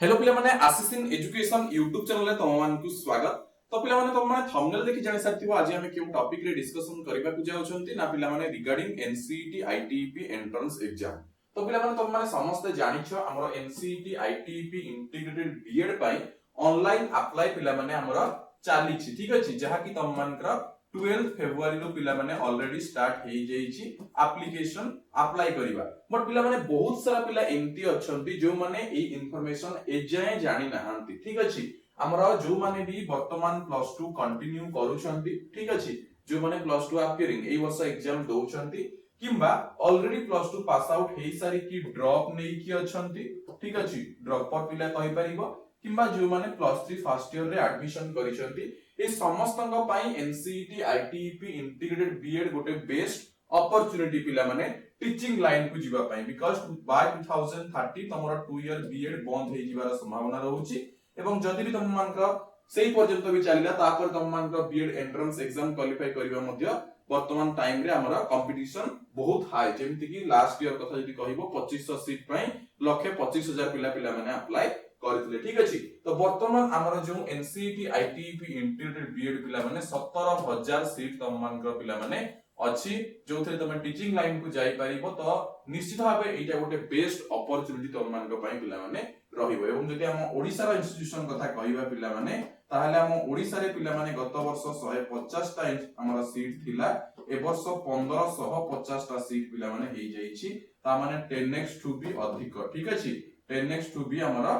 Hello पिला माने आसिस in education YouTube channel रे तुम मान को स्वागत। तो पिला माने तुम माने थंबनेल देखि जानि साथिबो आज हम केउ टॉपिक रे डिस्कशन करबा को जाउछंती ना पिला माने regarding NCET ITEP entrance exam. तो पिला माने तुम माने समस्त जानिछो हमरो एनसीईटी आईटीईपी इंटीग्रेटेड बीएड पई ऑनलाइन अप्लाई पिला माने हमरो चाली छि, ठीक अछि, जहा कि तुम मानकर 12 फेब्रुआरी रो पिला माने ऑलरेडी स्टार्ट हे जेइछि एप्लीकेशन अप्लाई करिवा। बट पिला माने बहुत सारा पिला एमती अछंती जो माने ए इंफॉर्मेशन एजाय जानि नाहंती, ठीक अछि। हमरा जो माने भी वर्तमान प्लस 2 कंटिन्यू करूछंती, ठीक अछि, जो माने प्लस 2 अपियरिंग ए वर्ष एग्जाम दोछंती किंबा ऑलरेडी प्लस 2 पास आउट हेई सारी की ड्रॉप नै की अछंती, ठीक अछि, ड्रॉप पर पिला कहि परिबो किंबा जो माने प्लस 3 फर्स्ट ईयर रे एडमिशन करिसंती ए समस्तंग पई एनसीईटी आईटीईपी इंटीग्रेटेड बीएड गोटे बेस्ट अपॉर्चुनिटी पिला माने टीचिंग लाइन को जीवा पई, बिकॉज़ बाय 2030 तमरा 2 ईयर बीएड बंद हे जीवार संभावना रहउची एवं जदि भी तम मानक सेही पर्यंत भी चलिला तापर तम मानक बीएड एंट्रेंस एग्जाम क्वालिफाई करबा मध्ये वर्तमान टाइम रे हमरा कंपटीशन बहुत हाई, जेमति कि लास्ट ईयर कथा जदि कहिबो 2500 सीट पई 1,25,000 पिला माने अप्लाई करथिले, ठीक अछि। तो वर्तमान हमर जो एनसीईटी आईटीईपी इंटीग्रेटेड बीएड पिला माने 17,000 सीट तम मानकर पिला माने अछि, जो थे तमे टीचिंग लाइन को जाई परिबो। तो निश्चित भाबे एटा गोटे बेस्ट अपॉर्चुनिटी तम मानक पई पिला माने रहिबो। एवं जदि हम ओडिसा रा इंस्टीट्यूशन कथा कहिबा पिला माने ताहले हम ओडिसा रे पिला माने गत वर्ष 150 टा हमर सीट थिला, ए वर्ष 1550 टा सीट पिला माने हेई जाईछि, ता माने 10x टू बी अधिक, ठीक अछि, 10x टू बी हमरा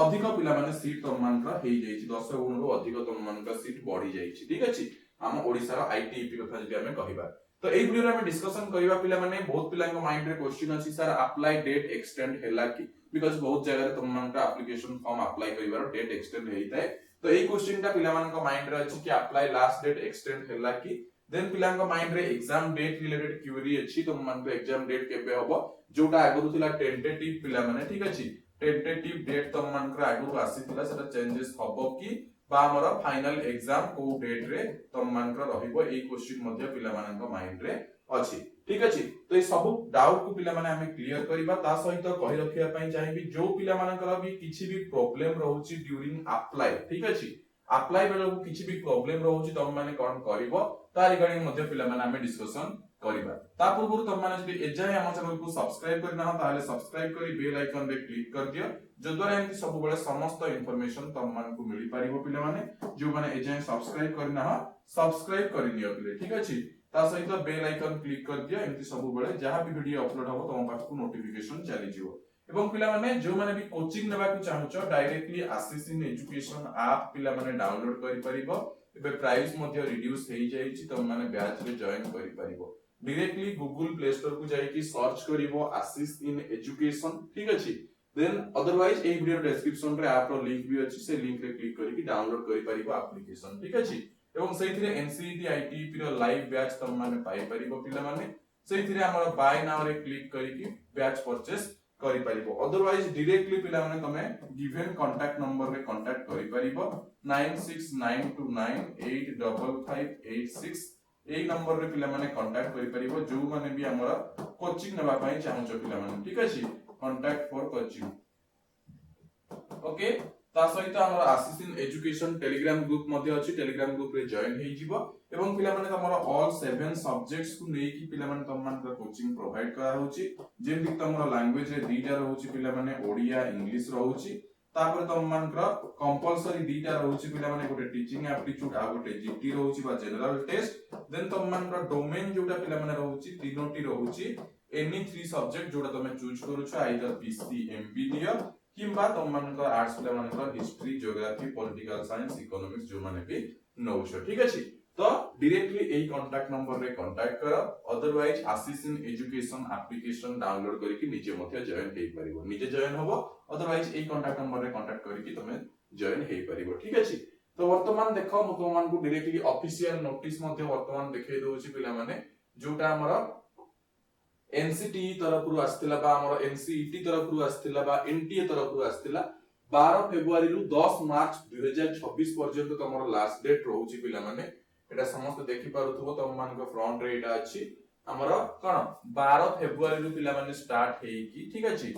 अधिक पिला माने सीट तम मानकर हेई जाईछि, 10 गुण रो अधिक तम मानकर सीट बढ़ी जाईछि, ठीक अछि। हम ओडिसा रा आईटीईपी कथा जदि हम कहिबा तो एई वीडियो रे हम डिस्कशन करिबा पिला माने बहुत पिला को माइंड रे क्वेश्चन अछि सर अप्लाई डेट एक्सटेंड हेला कि, बिकॉज़ बहुत जगह रे तुम मानकर एप्लीकेशन फॉर्म अप्लाई करिवार डेट एक्सटेंड हेइताय। तो एई क्वेश्चन ता पिला मान को माइंड रे अछि कि अप्लाई लास्ट डेट एक्सटेंड हेला कि। देन पिला को माइंड रे एग्जाम डेट रिलेटेड क्वेरी अछि, तुम मान को एग्जाम डेट केबे हबो जोटा आगरु थिला टेंटेटिव पिला माने, ठीक अछि, टेंटेटिव डेट तुम मानकर आगरु आसीथिला सेटा चेंजेस हबो कि बा हमर फाइनल एग्जाम को डेट रे तुम मानकर रहिबो, एई क्वेश्चन मध्ये पिला मानन को माइंड रे अछि, ठीक अछि। तो ए सब डाउट को पिला माने हमें क्लियर करिबा। ता सहित कहि रखिया पई चाहिबी जो पिला मानकर भी किछि भी प्रॉब्लम रहउची ड्यूरिंग अप्लाई, ठीक अछि, अप्लाई बेलो किछि भी प्रॉब्लम रहउची तुम माने कोन करिवो ता रिगार्डिंग मध्ये पिला माने हमें डिस्कशन करिबा। ता पूर्व तुम माने जदि एजाय हम चैनल को सब्सक्राइब करना हो ताले सब्सक्राइब करी बेल आइकन रे क्लिक कर दियो, जो द्वारा एंती सब बेले समस्त इंफॉर्मेशन तुम मान को मिली पारिबो पिला माने। जो माने एजाय सब्सक्राइब करना हो सब्सक्राइब करि नियो पिले, ठीक अछि, ता सहित बेल आइकन क्लिक कर दियो, एंती सब बेले जहां भी वीडियो अपलोड हो तुम पास को नोटिफिकेशन चली जिवो। एवं पिला माने जो माने भी कोचिंग नेबा को चाहूचो डायरेक्टली आसिस इन एजुकेशन ऐप पिला माने डाउनलोड करि परिबो। एबे प्राइस मध्ये रिड्यूस हेई जाईछि, तुम माने बैच रे जॉइन करि परिबो। डायरेक्टली गूगल प्ले स्टोर को जाई कि सर्च करिवो आसिस इन एजुकेशन, ठीक अछि। देन अदरवाइज ए वीडियो डिस्क्रिप्शन रे ऐप रो लिंक भी अछि, से लिंक रे क्लिक करि कि डाउनलोड करि परिबो एप्लीकेशन, ठीक अछि। एवं सेहिथिरे एनसीईटी आईटीईपी रो लाइव बैच तुम माने पाई परिबो पिला माने। सेहिथिरे हमर बाय नाउ रे क्लिक करि कि बैच परचेस करि परिबो। अदरवाइज डायरेक्टली पिला माने तमे गिवन कांटेक्ट नंबर रे कांटेक्ट करि परिबो 9692985586, एई नंबर रे पिला माने कांटेक्ट करि परिबो जो माने भी हमरा कोचिंग नेबा पई चाहूचो पिला माने, ठीक अछि, कांटेक्ट फॉर कोचिंग, ओके। ता सहित हमर आसिस इन एजुकेशन टेलीग्राम ग्रुप मध्ये अछि, टेलीग्राम ग्रुप रे जॉइन हेइ जिवो। एवं पिला माने हमर ऑल 7 सब्जेक्ट्स को नै कि पिला माने तम मान कोचिंग प्रोवाइड करा होउची, जेमि तमरा लैंग्वेज रे दीटा रहउची पिला माने ओडिया इंग्लिश रहउची। तापर तम मान कंपलसरी दीटा रहउची पिला माने गोटे टीचिंग एप्टीट्यूड आ गोटे जीटी रहउची बा जनरल टेस्ट। देन तम मान डोमेन जोटा पिला माने रहउची तीनोटी रहउची, एनी 3 सब्जेक्ट जोटा तमे चूज करूछ, आइदर पीसी एमबीडीए किंबा तम मान आर्ट्स पिला मान history geography political science economics जो माने भी नउछ, ठीक अछि। तो डायरेक्टली एई कांटेक्ट नंबर रे कांटेक्ट करो। अदरवाइज आसिस इन एजुकेशन एप्लीकेशन डाउनलोड करि कि निजे मध्ये जॉइन हेइ परिबो, निजे जॉइन होबो, अदरवाइज एई कांटेक्ट नंबर रे कांटेक्ट करि कि तमे जॉइन हेइ परिबो, ठीक अछि। तो वर्तमान देखो मु तुम मान को डायरेक्टली ऑफिशियल नोटिस मध्ये वर्तमान देखै दोछि पिला माने, जोटा हमर एनसीटी तरफ रु आस्थिला बा हमर एनसीईटी तरफ रु आस्थिला बा एनटीए तरफ रु आस्थिला 12 फेब्रुआरी रु 10 मार्च 2026 पर्यंत तमर लास्ट डेट रहउची पिला माने। एटा समस्त देखि पारुथबो तम मान को फ्रंट रे एटा अछि। ଆମର କଣ 12 ଫେब्ରୁଆରୀ ରୁ ପିଲା ମାନେ ଷ୍ଟାର୍ଟ ହେଇକି ଠିକ ଅଛି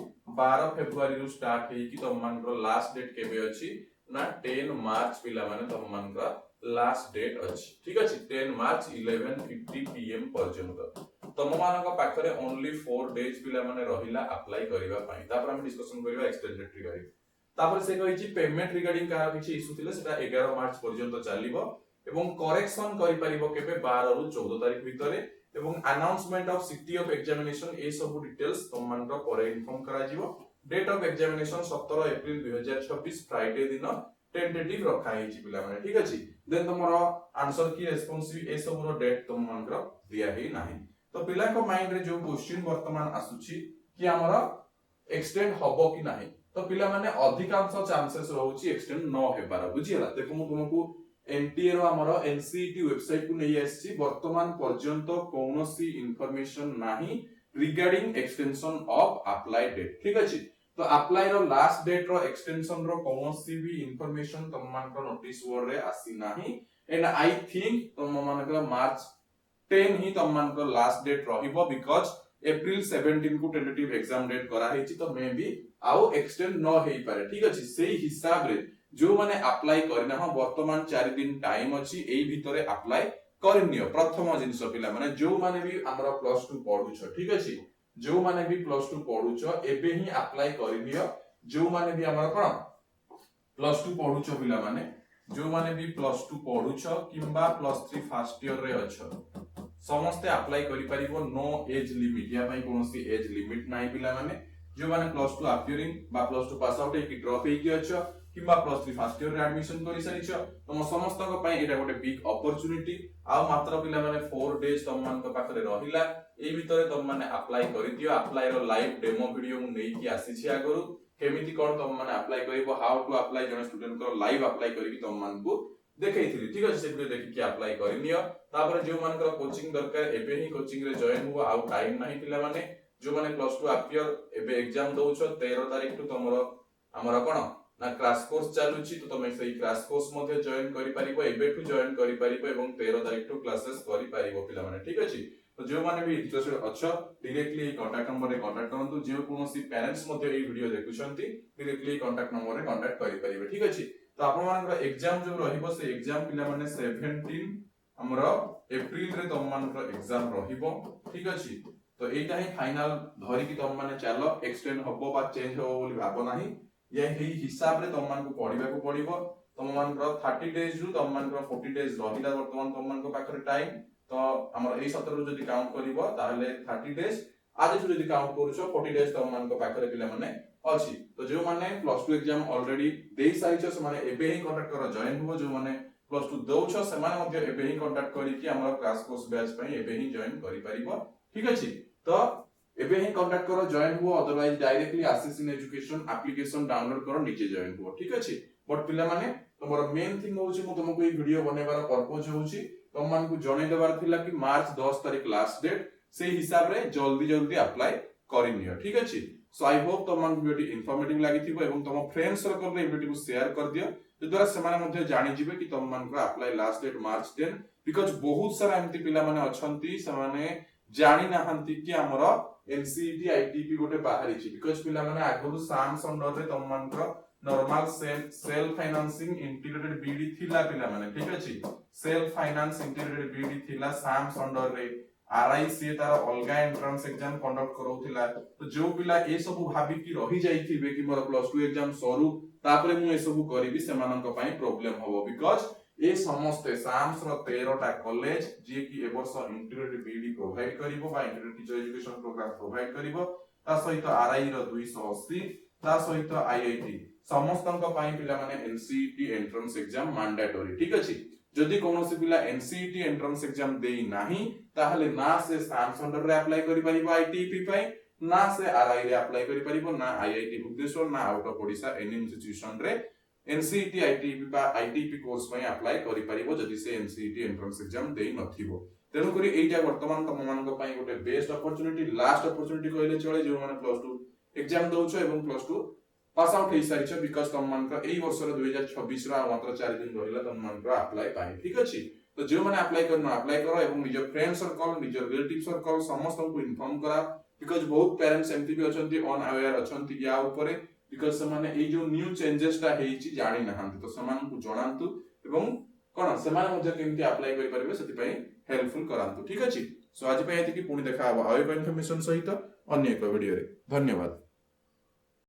12 ଫେବ୍ରୁଆରୀ ରୁ ଷ୍ଟାର୍ଟ ହେଇକି ତମ ମାନଙ୍କର ଲାଷ୍ଟ ଡେଟ୍ କେବେ ଅଛି ନା 10 ମାର୍ଚ୍ଚ ପିଲା ମାନେ ତମ ମାନଙ୍କର ଲାଷ୍ଟ ଡେଟ୍ ଅଛି ଠିକ ଅଛି 10 ମାର୍ଚ୍ଚ 11:50 PM ପର୍ଯ୍ୟନ୍ତ ତମ ମାନଙ୍କ ପାଖରେ ଓନ୍ଲି 4 ଡେଜ ପିଲା ମାନେ ରହିଲା ଆପ୍ଲାଏ କରିବା ପାଇଁ ତାପରେ ଆମେ ଡିସ୍କସନ କରିବା ଏକ୍ସଟେଣ୍ଡେड ରିଗାର୍डिଂ ତାପରେ ସେ କହିଛି पेमेंट रिगार्डिंग का किछि इशू थिले सेटा 11 मार्च पर्यंत चलिबो एवं करेक्शन करि परिबो केबे 12 रु 14 तारिख भितरे एवं announcement of city of examination ए सब डिटेल्स तुम मान को परे इन्फॉर्म करा जिवो date of examination 17 April 2026 Friday दिन टेंटेटिव रखा हेछि पिला माने ठीक अछि देन तुमरो आंसर की रेस्पोंसिव ए सब रो डेट तुम मान को दिया ही नाही तो पिला को माइंड रे जो क्वेश्चन वर्तमान आसुछि कि हमरो एक्सटेंड हबो कि नाही तो पिला माने अधिकांश चांसेस रहउची एक्सटेंड न हेबार बुझियला देखो मु तुमको एनटीए रो हमरो एनसीईटी वेबसाइट को नै आछि वर्तमान पर्यंत कोनोसी इंफॉर्मेशन नाही regarding extension of apply date ठीक अछि तो अप्लाई रो लास्ट डेट रो एक्सटेंशन रो कोनोसी भी इंफॉर्मेशन तुम मान को नोटिस बोर्ड रे आसी नाही एंड आई थिंक तुम मान को मार्च 10 ही तुम मान को लास्ट डेट रहिबो बिकॉज़ एप्रिल 17 को टेंटेटिव एग्जाम डेट करा हेछि तो मे बी आउ एक्सटेंड न हेई पारे ठीक अछि सेही हिसाब रे जो माने अप्लाई करना हो वर्तमान 4 दिन टाइम अछि एई भितरे अप्लाई करनियो प्रथम जिंस पिला माने जो माने भी हमरा प्लस 2 पढुछ ठीक अछि जो माने भी प्लस 2 पढुछ एबे ही अप्लाई करनियो जो माने भी हमरा कोन प्लस 2 पढुछ पिला माने जो माने भी प्लस 2 पढुछ किंबा प्लस 3 फर्स्ट ईयर रे अछ समस्ते अप्लाई करि परिबो नो एज लिमिट या पई कोनोसी एज लिमिट नाही पिला माने जो माने प्लस 2 अपियरिंग बा प्लस 2 पास आउट हेकी ड्रॉप हेकी अछ किबा प्लस 3 फर्स्ट ईयर रे एडमिशन करि सरिछ तम समस्त को पई एटा गोटे बिग अपॉर्चुनिटी आ मात्र पिला माने 4 डेज तम मान को पाखरे रहिला ए भितरे तम माने अप्लाई करि दियो अप्लाई रो लाइव डेमो वीडियो मु नेई की आसी छी आगरु केमिति कोन तम माने अप्लाई करिवो हाउ टू अप्लाई जने स्टूडेंट को लाइव अप्लाई करिवि तम मान को देखैथिली ठीक अछि से वीडियो देखि के अप्लाई करिनियो तापर जो मानकर कोचिंग दरकार एबे ही कोचिंग रे जॉइन हुआ आउ टाइम नाही पिला माने जो माने प्लस 2 अपियर एबे एग्जाम दउछ 13 तारिख टु तमरो हमरा कोन ना क्रैश कोर्स चालुची तो तमे सेही क्रैश कोर्स मध्ये जॉइन करि परिबो एबे टु जॉइन करि परिबो एवं 13 तारिख टु क्लासेस करि परिबो पिला माने ठीक अछि तो जो माने भी इंटरेस्टेड अछ डायरेक्टली कांटेक्ट नंबर रे कांटेक्ट करंतु जे कोनोसी पेरेंट्स मध्ये ए वीडियो देखुछंती डायरेक्टली कांटेक्ट नंबर रे कांटेक्ट करि परिबे ठीक अछि तो आपण मानकर एग्जाम जो रहिबो से एग्जाम पिला माने 17 हमरो एप्रिल रे तम मानकर एग्जाम रहिबो ठीक अछि तो एटा ही फाइनल धरि कि तम माने चलो एक्सटेंड हबो बा चेंज हबो बोली भाबो नाही ये ही हिसाब रे तम मान को पढिबा को पडिबो तम मानकर 30 डेज रु तम मानकर 40 डेज रहिला वर्तमान तम मान को पाखरे टाइम तो हमर एई 17 रु जदी काउंट करिवो ताहले 30 डेज आज जु जदी काउंट करूछो 40 डेज तम मान को पाखरे पिला माने अछि तो जो माने प्लस 2 एग्जाम ऑलरेडी देई साइछ से माने एबे ही कांटेक्ट कर जॉइन हो जो माने प्लस 2 दउछ से माने मध्ये एबे ही कांटेक्ट करी कि हमर क्लास कोर्स बैच पई एबे ही जॉइन करि परिबो ठीक अछि तो एबे ही कांटेक्ट करो जॉइन हो अदरवाइज डायरेक्टली आसिस इन एजुकेशन एप्लीकेशन डाउनलोड करो नीचे जॉइन हो ठीक अछि बट पिला माने तमरो मेन थिंग होउची मु तुमको ई वीडियो बनेबार पर्पस होउची तुम मान को जणे देबार थिला कि मार्च 10 तारिख लास्ट डेट से हिसाब रे जल्दी जल्दी अप्लाई करिनियो ठीक अछि सो आई होप तुम मान वीडियो इन्फॉर्मेटिव लागिथिबो एवं तुम फ्रेंड्स सर्कल रे वीडियो को शेयर कर दियो जद्वारा सेमाने मध्ये जानि जिवे कि तुम मान को apply last date March 10 because बहुत सारा एमती पिला माने अछंती सेमाने जानि नाहंती कि हमरो एनसीईटी आईटीपी गोटे बाहरी छि बिकॉज़ पिला माने आगु साम्स अंडर रे तुम मान को normal self financing integrated BD थिला पिला माने ठीक अछि सेल्फ फाइनेंस इंटीग्रेटेड बीडी थिला साम्स अंडर रे आरआई से तार अलगा एंट्रेंस एग्जाम कंडक्ट करौथिला तो जो पिला ए सब भाबी कि रहि जाइथिबे कि मोर प्लस 2 एग्जाम सरू तापरे मु ए सब करिवि सेमानन को पई प्रॉब्लम होबो बिकॉज़ ए समस्त साम्स रो 13 टा कॉलेज जे कि ए वर्ष इंटीग्रेटेड बीडी प्रोवाइड करिवो बा integrated teacher education program provide करिवो ता सहित आरआई रो 280 ता सहित आईआईटी समस्तन को पई पिला माने एनसीईटी एंट्रेंस एग्जाम मैंडेटरी ठीक अछि जदि कोनोसी पिला एनसीईटी एंट्रेंस एग्जाम देई नाही ताहले ना से साम्स अंडर रे अप्लाई करि परिबो आईटीपी पई ना से आरआई रे अप्लाई करि परिबो ना आईआईटी भुवनेश्वर ना out of Odisha any institution रे एनसीईटी आईटीपी बा आईटीपी कोर्स पई अप्लाई करि परिबो जदि से एनसीईटी एंट्रेंस एग्जाम देई नथिबो तेनु करी एटा वर्तमान तम मान को पई गोटे बेस्ट अपॉर्चुनिटी लास्ट अपॉर्चुनिटी कहले चले जो माने प्लस 2 एग्जाम दउछो एवं प्लस 2 पास आउट हे सारिछ बिकॉज़ तम मान का एई वर्ष रे 2026 रा मात्र 4 दिन रहिला तम मान का अप्लाई पाई ठीक अछि तो जो मैंने अप्लाई करना अप्लाई करो एवं निज फ्रेंड सर्कल निज रिलेटिव सर्कल समस्त को इन्फॉर्म करा बिकॉज बहुत पेरेंट्स एमती भी अछंती ऑन अवेयर अछंती या ऊपर बिकॉज समान ए जो न्यू चेंजेस टा हेची जानि नहांती तो समान को जणांतु एवं कोन समान मध्य केमती अप्लाई करि परबे सेति पई हेल्पफुल करांतु ठीक अछि सो आज पई एति की पुणी देखा हबो आउ एक इन्फॉर्मेशन सहित अन्य एक वीडियो रे धन्यवाद।